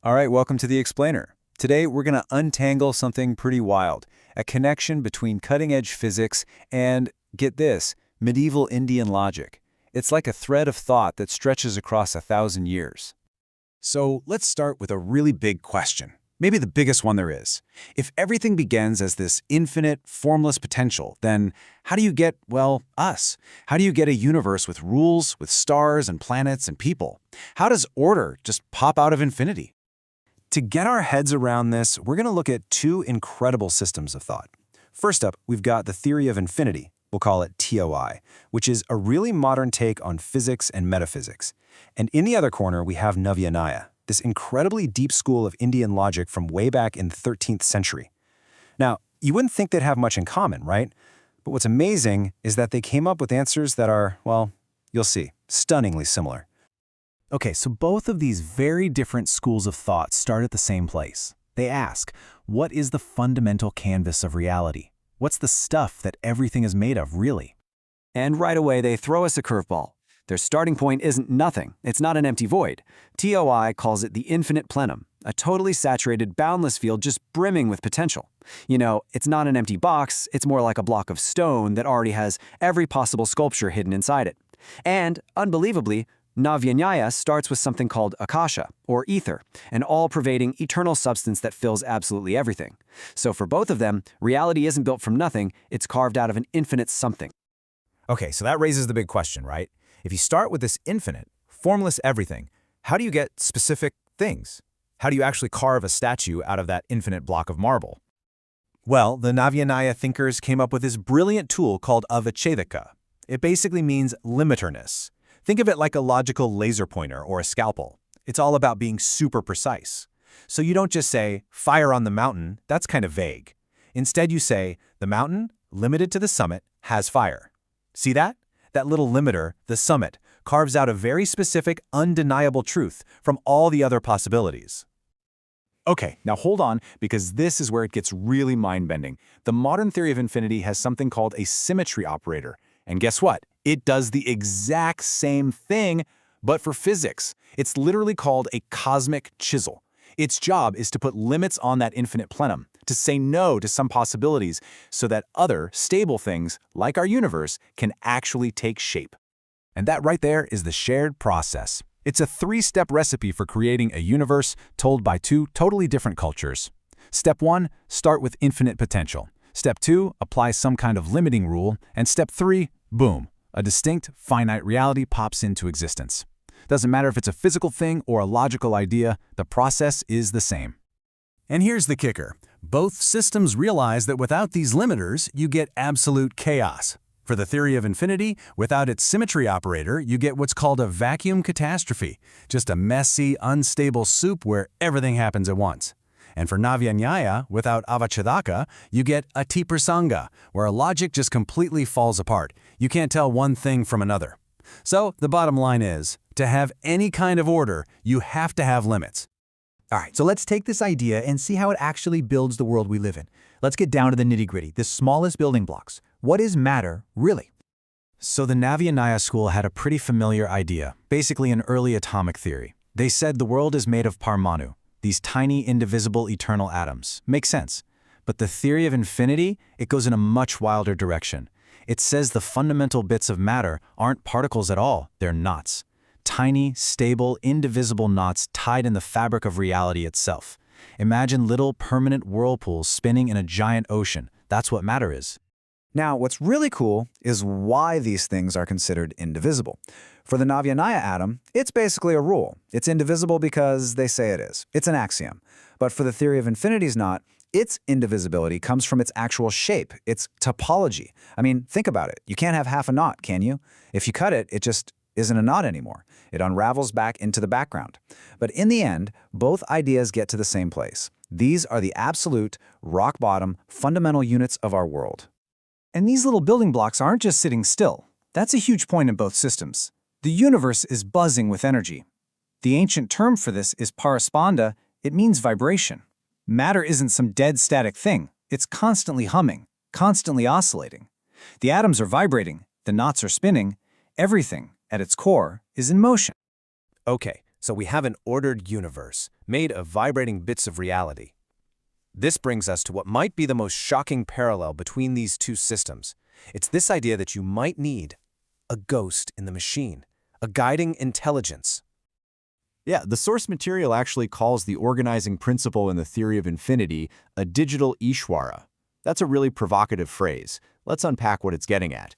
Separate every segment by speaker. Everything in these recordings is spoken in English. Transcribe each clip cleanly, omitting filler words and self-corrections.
Speaker 1: All right, welcome to The Explainer. Today, we're going to untangle something pretty wild, a connection between cutting-edge physics and, get this, medieval Indian logic. It's like a thread of thought that stretches across 1,000 years.
Speaker 2: So let's start with a really big question, maybe the biggest one there is. If everything begins as this infinite, formless potential, then how do you get, well, us? How do you get a universe with rules, with stars and planets and people? How does order just pop out of infinity? To get our heads around this, we're going to look at two incredible systems of thought. First up, we've got the theory of infinity. We'll call it TOI, which is a really modern take on physics and metaphysics. And in the other corner, we have Navya-Nyaya, this incredibly deep school of Indian logic from way back in the 13th century. Now, you wouldn't think they'd have much in common, right? But what's amazing is that they came up with answers that are, well, you'll see, stunningly similar. Okay, so both of these very different schools of thought start at the same place. They ask, what is the fundamental canvas of reality? What's the stuff that everything is made of, really?
Speaker 3: And right away, they throw us a curveball. Their starting point isn't nothing. It's not an empty void. TOI calls it the infinite plenum, a totally saturated, boundless field just brimming with potential. You know, it's not an empty box, it's more like a block of stone that already has every possible sculpture hidden inside it. And, unbelievably, Navya-Nyaya starts with something called akasha, or ether, an all-pervading, eternal substance that fills absolutely everything. So for both of them, reality isn't built from nothing, it's carved out of an infinite something.
Speaker 2: Okay, so that raises the big question, right? If you start with this infinite, formless everything, how do you get specific things? How do you actually carve a statue out of that infinite block of marble? Well, the Navya-Nyaya thinkers came up with this brilliant tool called avachedaka. It basically means limiterness. Think of it like a logical laser pointer or a scalpel. It's all about being super precise. So you don't just say, fire on the mountain, that's kind of vague. Instead you say, the mountain, limited to the summit, has fire. See that? That little limiter, the summit, carves out a very specific, undeniable truth from all the other possibilities. Okay, now hold on, because this is where it gets really mind-bending. The modern theory of infinity has something called a symmetry operator. And guess what? It does the exact same thing, but for physics. It's literally called a cosmic chisel. Its job is to put limits on that infinite plenum, to say no to some possibilities so that other, stable things, like our universe, can actually take shape. And that right there is the shared process. It's a three-step recipe for creating a universe told by two totally different cultures. Step 1, start with infinite potential. Step 2, apply some kind of limiting rule. And step 3, boom, a distinct, finite reality pops into existence. Doesn't matter if it's a physical thing or a logical idea, the process is the same. And here's the kicker. Both systems realize that without these limiters, you get absolute chaos. For the theory of infinity, without its symmetry operator, you get what's called a vacuum catastrophe, just a messy, unstable soup where everything happens at once. And for Navya-Nyaya, without avachedaka, you get a tiprasanga, where logic just completely falls apart. You can't tell one thing from another. So the bottom line is, to have any kind of order, you have to have limits.
Speaker 4: All right, so let's take this idea and see how it actually builds the world we live in. Let's get down to the nitty-gritty, the smallest building blocks. What is matter, really?
Speaker 2: So the Navya-Nyaya school had a pretty familiar idea, basically an early atomic theory. They said the world is made of parmanu, these tiny, indivisible, eternal atoms. Makes sense. But the theory of infinity, it goes in a much wilder direction. It says the fundamental bits of matter aren't particles at all, they're knots. Tiny, stable, indivisible knots tied in the fabric of reality itself. Imagine little permanent whirlpools spinning in a giant ocean. That's what matter is.
Speaker 1: Now, what's really cool is why these things are considered indivisible. For the Navya-Nyaya atom, it's basically a rule. It's indivisible because they say it is. It's an axiom. But for the theory of infinity's knot, its indivisibility comes from its actual shape, its topology. I mean, think about it. You can't have half a knot, can you? If you cut it, it just isn't a knot anymore. It unravels back into the background. But in the end, both ideas get to the same place. These are the absolute, rock-bottom, fundamental units of our world.
Speaker 5: And these little building blocks aren't just sitting still. That's a huge point in both systems. The universe is buzzing with energy. The ancient term for this is parasponda. It means vibration. Matter isn't some dead static thing. It's constantly humming, constantly oscillating. The atoms are vibrating, the knots are spinning. Everything, at its core, is in motion.
Speaker 2: Okay, so we have an ordered universe. made of vibrating bits of reality. This brings us to what might be the most shocking parallel between these two systems. It's this idea that you might need a ghost in the machine, a guiding intelligence.
Speaker 3: Yeah, the source material actually calls the organizing principle in the theory of infinity a digital Ishwara. That's a really provocative phrase. Let's unpack what it's getting at.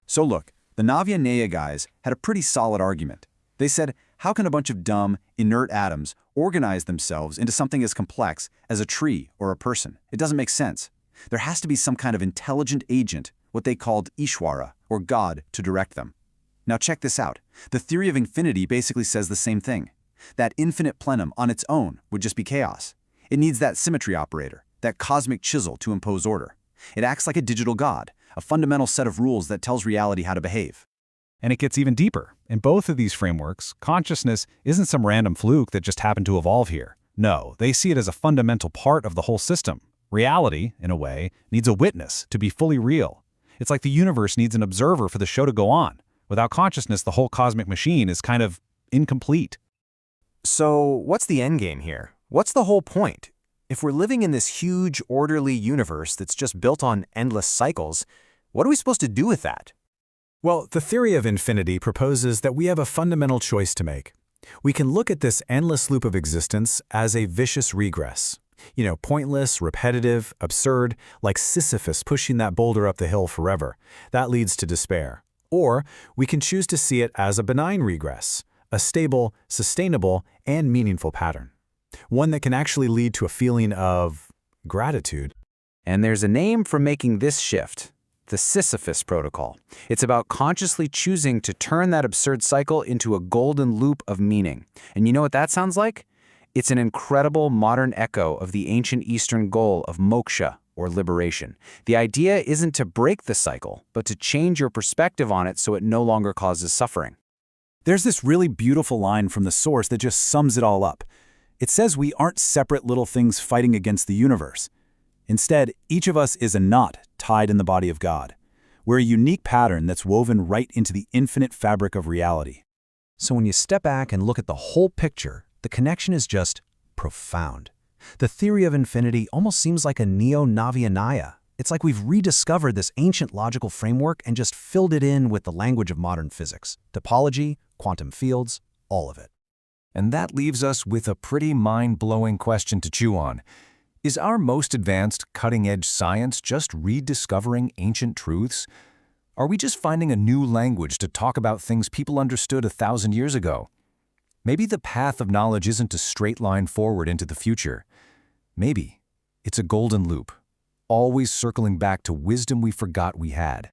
Speaker 3: So look, the Navya-Nyāya guys had a pretty solid argument. They said, how can a bunch of dumb, inert atoms organize themselves into something as complex as a tree or a person? It doesn't make sense. There has to be some kind of intelligent agent, what they called Ishwara, or God, to direct them. Now check this out. The theory of infinity basically says the same thing. That infinite plenum on its own would just be chaos. It needs that symmetry operator, that cosmic chisel to impose order. It acts like a digital God, a fundamental set of rules that tells reality how to behave.
Speaker 5: And it gets even deeper. In both of these frameworks, consciousness isn't some random fluke that just happened to evolve here. No, they see it as a fundamental part of the whole system. Reality, in a way, needs a witness to be fully real. It's like the universe needs an observer for the show to go on. Without consciousness, the whole cosmic machine is kind of incomplete.
Speaker 2: So, what's the endgame here? What's the whole point? If we're living in this huge, orderly universe that's just built on endless cycles, what are we supposed to do with that?
Speaker 1: Well, the theory of infinity proposes that we have a fundamental choice to make. We can look at this endless loop of existence as a vicious regress. Pointless, repetitive, absurd, like Sisyphus pushing that boulder up the hill forever. That leads to despair. Or we can choose to see it as a benign regress, a stable, sustainable, and meaningful pattern. One that can actually lead to a feeling of gratitude.
Speaker 3: And there's a name for making this shift. The Sisyphus protocol. It's about consciously choosing to turn that absurd cycle into a golden loop of meaning. And you know what that sounds like? It's an incredible modern echo of the ancient Eastern goal of moksha, or liberation. The idea isn't to break the cycle, but to change your perspective on it so it no longer causes suffering.
Speaker 1: There's this really beautiful line from the source that just sums it all up. It says we aren't separate little things fighting against the universe. Instead, each of us is a knot tied in the body of God. We're a unique pattern that's woven right into the infinite fabric of reality. So when you step back and look at the whole picture, the connection is just profound. The theory of infinity almost seems like a neo-Navya-Nyaya. It's like we've rediscovered this ancient logical framework and just filled it in with the language of modern physics. Topology, quantum fields, all of it.
Speaker 2: And that leaves us with a pretty mind-blowing question to chew on. Is our most advanced, cutting-edge science just rediscovering ancient truths? Are we just finding a new language to talk about things people understood 1,000 years ago? Maybe the path of knowledge isn't a straight line forward into the future. Maybe it's a golden loop, always circling back to wisdom we forgot we had.